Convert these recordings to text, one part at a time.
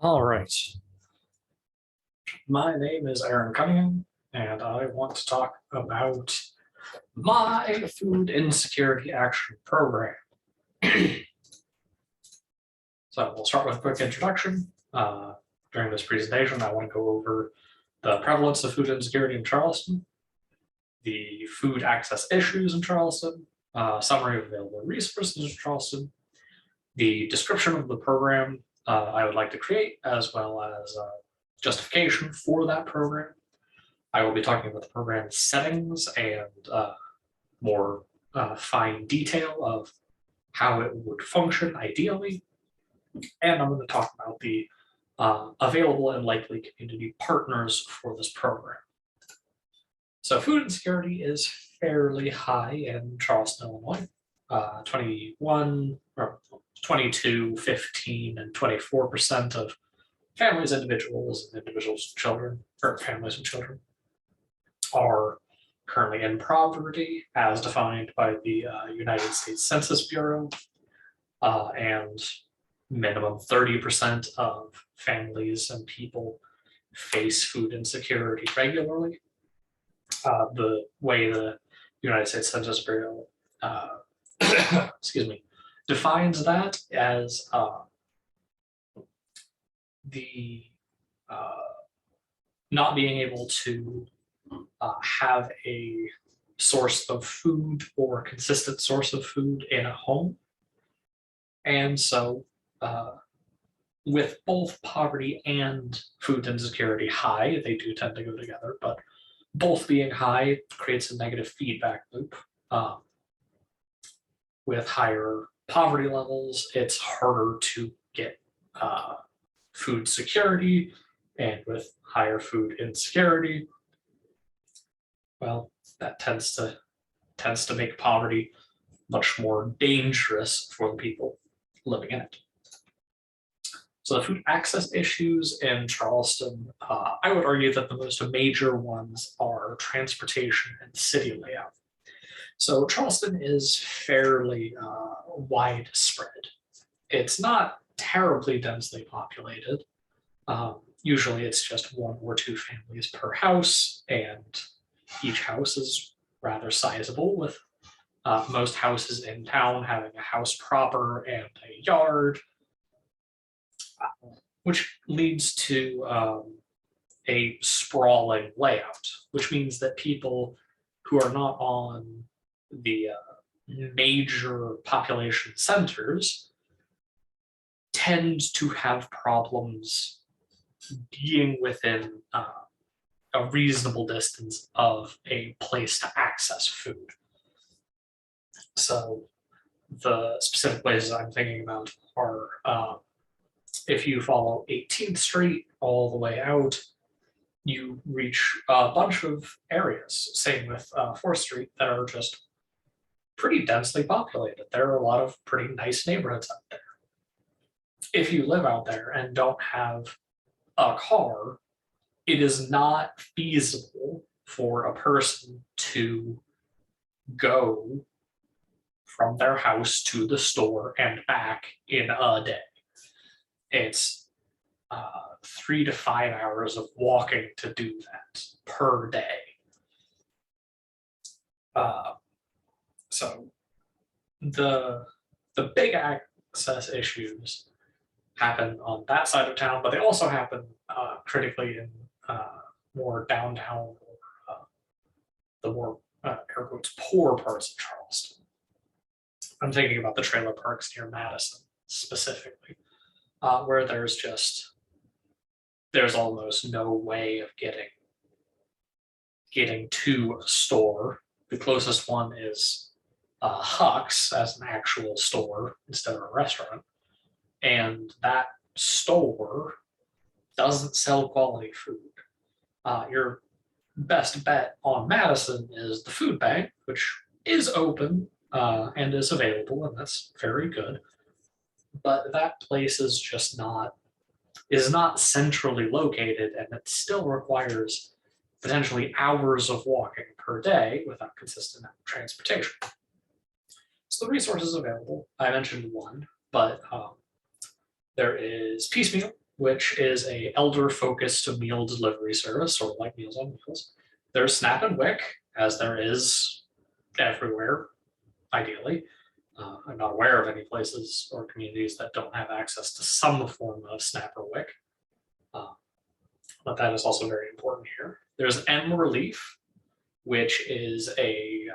All right. My name is Aaron Cunningham, and I want to talk about my food insecurity action program. So we'll start with a quick introduction. During this presentation, I want to go over the prevalence of food insecurity in Charleston, the food access issues in Charleston, summary of available resources in Charleston, the description of the program I would like to create, as well as justification for that program. I will be talking about the program settings and more fine detail of how it would function ideally. And I'm going to talk about the available and likely community partners for this program. So food insecurity is fairly high in Charleston, Illinois. 21 or 22, 15, and 24% of families, individuals and children, or families and children, are currently in poverty as defined by the United States Census Bureau, and minimum 30% of families and people face food insecurity regularly. The way the United States Census Bureau defines that as the not being able to have a source of food or consistent source of food in a home. And so with both poverty and food insecurity high, they do tend to go together, but both being high creates a negative feedback loop. With higher poverty levels, it's harder to get food security, and with higher food insecurity, well, that tends to make poverty much more dangerous for the people living in it. So the food access issues in Charleston, I would argue that the most major ones are transportation and city layout. So Charleston is fairly widespread. It's not terribly densely populated. Usually it's just one or two families per house, and each house is rather sizable, with most houses in town having a house proper and a yard, which leads to a sprawling layout, which means that people who are not on the major population centers tend to have problems being within a reasonable distance of a place to access food. So the specific places I'm thinking about are if you follow 18th Street all the way out, you reach a bunch of areas, same with 4th Street, that are just pretty densely populated. There are a lot of pretty nice neighborhoods out there. If you live out there and don't have a car, it is not feasible for a person to go from their house to the store and back in a day. It's 3 to 5 hours of walking to do that per day. So the big access issues happen on that side of town, but they also happen critically in more downtown or the more air quotes poor parts of Charleston. I'm thinking about the trailer parks near Madison specifically, where there's almost no way of getting to a store. The closest one is Huck's as an actual store instead of a restaurant, and that store doesn't sell quality food. Your best bet on Madison is the food bank, which is open and is available, and that's very good. But that place is just not centrally located, and it still requires potentially hours of walking per day without consistent transportation. So the resources available, I mentioned one, but there is Piecemeal, which is a elder-focused meal delivery service, sort of like Meals on Wheels. There's Snap and Wick, as there is everywhere, ideally. I'm not aware of any places or communities that don't have access to some form of Snap or Wick, but that is also very important here. There's M Relief, which is a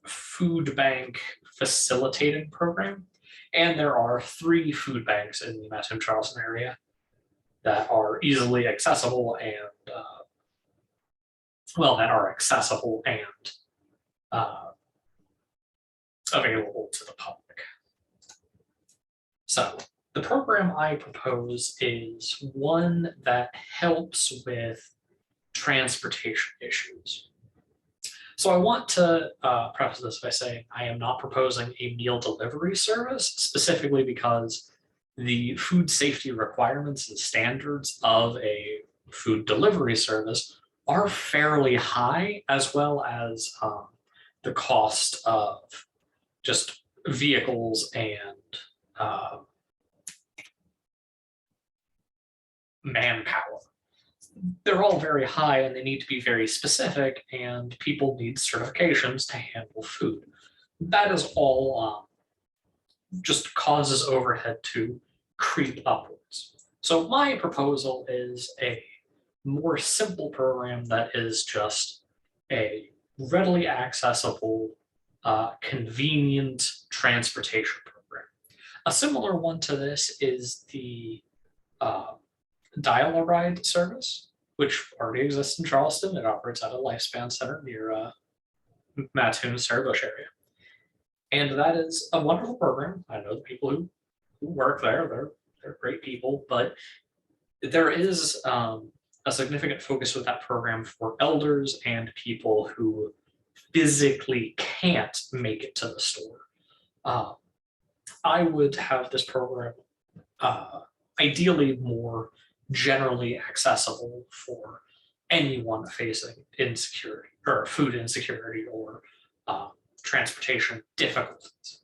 food bank facilitating program. And there are 3 food banks in the Mattoon-Charleston area that are easily accessible and, available to the public. So the program I propose is one that helps with transportation issues. So I want to preface this by saying I am not proposing a meal delivery service, specifically because the food safety requirements and standards of a food delivery service are fairly high, as well as the cost of just vehicles and manpower. They're all very high and they need to be very specific, and people need certifications to handle food. That is all just causes overhead to creep upwards. So my proposal is a more simple program that is just a readily accessible, convenient transportation program. A similar one to this is the Dial-A-Ride service, which already exists in Charleston. It operates at a Lifespan Center near Mattoon, Sarah area. And that is a wonderful program. I know the people who work there, they're great people, but there is a significant focus with that program for elders and people who physically can't make it to the store. I would have this program ideally more generally accessible for anyone facing insecurity or food insecurity or transportation difficulties.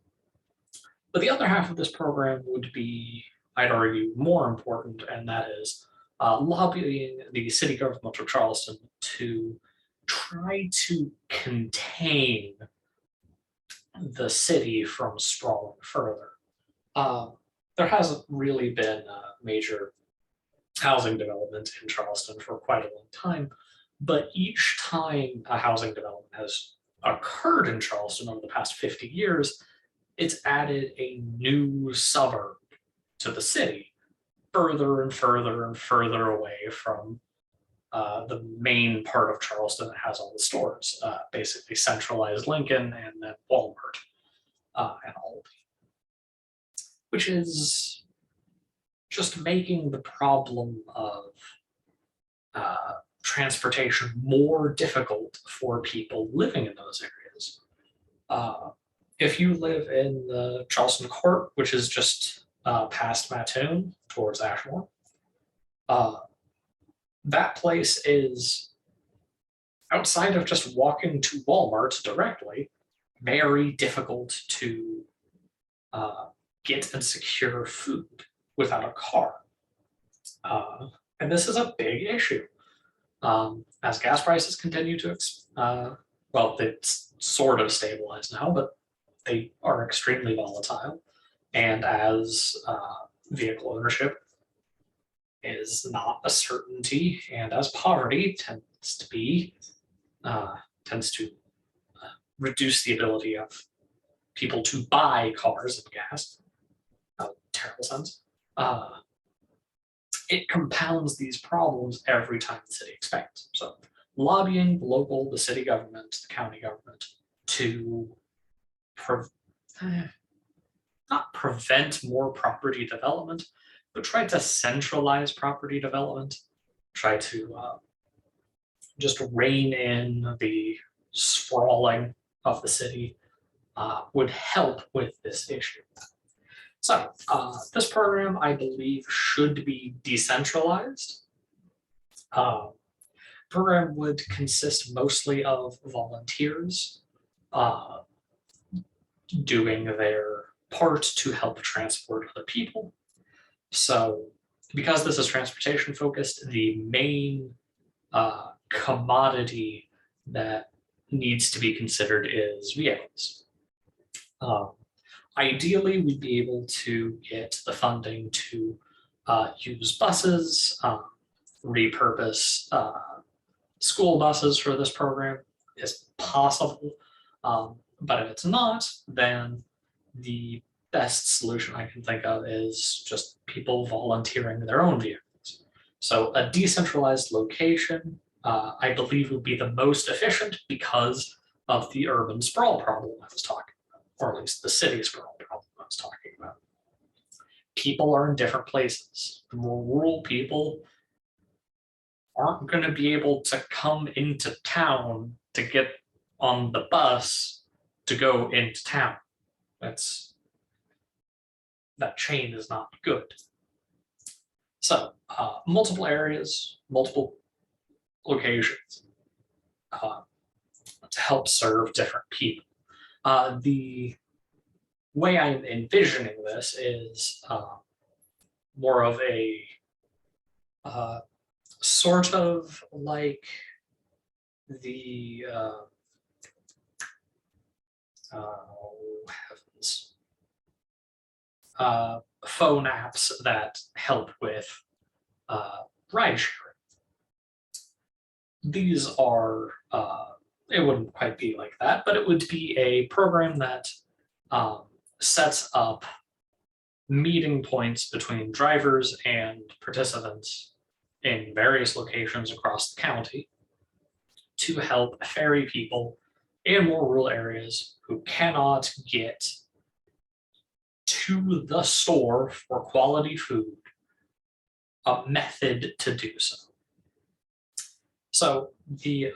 But the other half of this program would be, I'd argue, more important, and that is lobbying the city government of Charleston to try to contain the city from sprawling further. There hasn't really been a major housing development in Charleston for quite a long time, but each time a housing development has occurred in Charleston over the past 50 years, it's added a new suburb to the city, further and further and further away from the main part of Charleston that has all the stores, basically centralized Lincoln and then Walmart and Aldi, which is just making the problem of transportation more difficult for people living in those areas. If you live in the Charleston Court, which is just past Mattoon towards Ashmore, that place is, outside of just walking to Walmart directly, very difficult to get and secure food without a car. And this is a big issue. As gas prices continue to, well, it's sort of stabilized now, but they are extremely volatile. And as vehicle ownership is not a certainty, and as poverty tends to reduce the ability of people to buy cars and gas, terrible sense, it compounds these problems every time the city expands. So lobbying the local, the city government, the county government to not prevent more property development, but try to centralize property development, try to just rein in the sprawling of the city would help with this issue. So this program, I believe, should be decentralized. Program would consist mostly of volunteers doing their part to help transport other people. So Because this is transportation focused, the main commodity that needs to be considered is vehicles. Ideally, we'd be able to get the funding to use buses, repurpose school buses for this program is possible. But if it's not, then the best solution I can think of is just people volunteering their own vehicles. So a decentralized location, I believe, would be the most efficient because of the urban sprawl problem I was talking about, or at least the city sprawl problem I was talking about. People are in different places. The more rural people aren't going to be able to come into town to get on the bus to go into town. That chain is not good. So multiple areas, multiple locations to help serve different people. The way I'm envisioning this is more of a sort of like the heavens, phone apps that help with ride sharing. These are, it wouldn't quite be like that, but it would be a program that sets up meeting points between drivers and participants in various locations across the county to help ferry people in more rural areas who cannot get to the store for quality food a method to do so. So the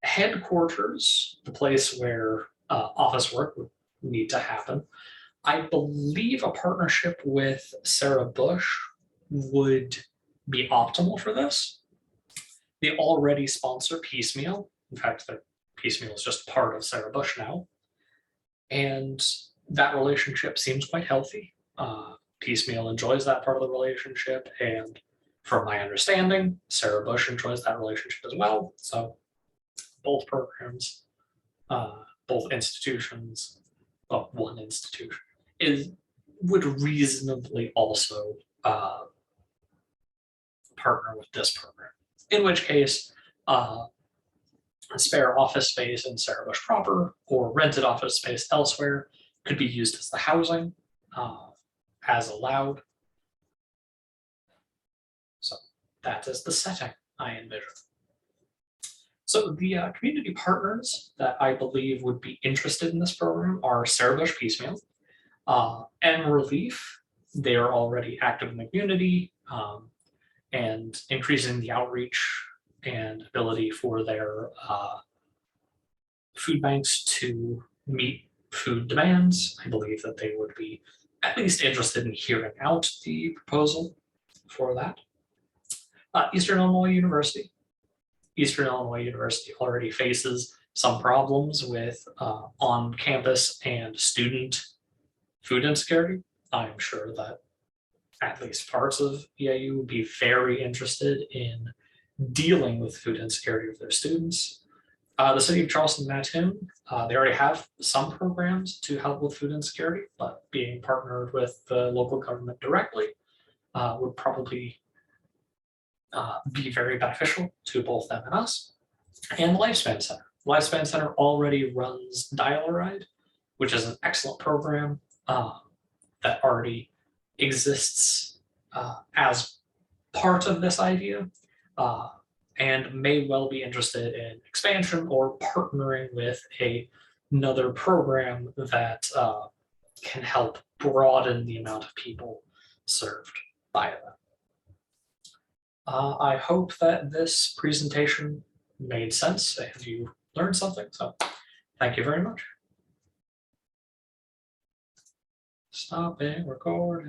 headquarters, the place where office work would need to happen, I believe a partnership with Sarah Bush would be optimal for this. They already sponsor Piecemeal. In fact, the Piecemeal is just part of Sarah Bush now. And that relationship seems quite healthy. Piecemeal enjoys that part of the relationship. And from my understanding, Sarah Bush enjoys that relationship as well. So both programs, both institutions, well, one institution, would reasonably also partner with this program. In which case, spare office space in Sarah Bush proper or rented office space elsewhere could be used as the housing as allowed. So that is the setting I envision. So the community partners that I believe would be interested in this program are Sarah Bush Piecemeal, and Relief. They are already active in the community and increasing the outreach and ability for their food banks to meet food demands. I believe that they would be at least interested in hearing out the proposal for that. Eastern Illinois University. Eastern Illinois University already faces some problems with on-campus and student food insecurity. I'm sure that at least parts of EIU would be very interested in dealing with food insecurity of their students. The city of Charleston Mattoon, they already have some programs to help with food insecurity, but being partnered with the local government directly would probably be very beneficial to both them and us. And the Lifespan Center. Lifespan Center already runs Dial-A-Ride, which is an excellent program that already exists as part of this idea and may well be interested in expansion or partnering with another program that can help broaden the amount of people served by them. I hope that this presentation made sense and you learned something. So thank you very much. Stop it, recording.